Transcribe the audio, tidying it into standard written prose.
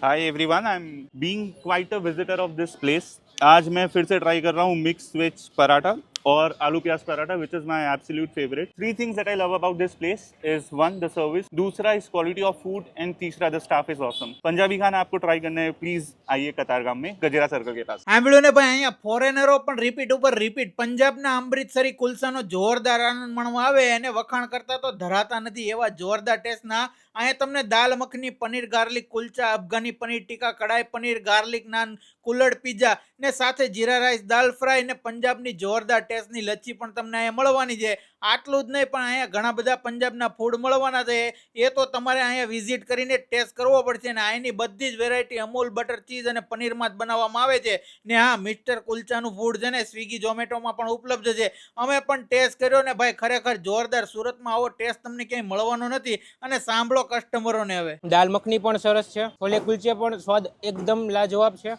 Hi everyone, I am being quite a visitor of this place. आज मैं फिर से ट्राई कर रहा हूँ मिक्स वेज पराठा और आलू प्याज paratha, which is my absolute favourite. Three things that I love about this place is one, the service, दूसरा is quality of food and तीसरा the staff is awesome. Punjabi खाना आपको ट्राई करना है, प्लीज आइए कतारगाम में गजेरा सर्कल के पास। સાંભળ્યું ને ભાઈ, અહીંયા ફોરેનરો પણ રિપીટ ઉપર રિપીટ પંજાબના અમૃતસરી કુલસાનો જોરદાર આનંદ માણવા આવે એને વખાણ કરતા તો ધરાતા નથી એવા જોરદાર ટેસ્ટના અહીંયા તમને દાલ મખની, પનીર ગાર્લિક કુલચા, અફઘાની પનીર ટીકા, કડાઈ પનીર, ગાર્લિક નાન, કુલડ પીઝા ને સાથે જીરા રાઈસ, દાલ ફ્રાય ને પંજાબની જોરદાર ટેસ્ટની લચ્છી પણ તમને અહીંયા મળવાની છે। આટલું જ નહીં, પણ અહીંયા ઘણા બધા પંજાબના ફૂડ મળવાના છે, એ તો તમારે અહીંયા વિઝિટ કરીને ટેસ્ટ કરવો પડશે ને અહીંની બધી જ વેરાયટી અમૂલ, બટર, ચીઝ અને પનીરમાં જ બનાવવામાં આવે છે। ને હા, મિસ્ટર કુલચાનું ફૂડ છે ને સ્વિગી ઝોમેટોમાં પણ ઉપલબ્ધ છે, અમે પણ ટેસ્ટ કર્યો ને ભાઈ ખરેખર જોરદાર। સુરતમાં આવો ટેસ્ટ તમને ક્યાંય મળવાનો નથી। અને સાંભળો કસ્ટમરોને હવે। દાલ મખની પણ સરસ છે, છોલે કુલચે પણ સ્વાદ એકદમ લાજવાબ છે।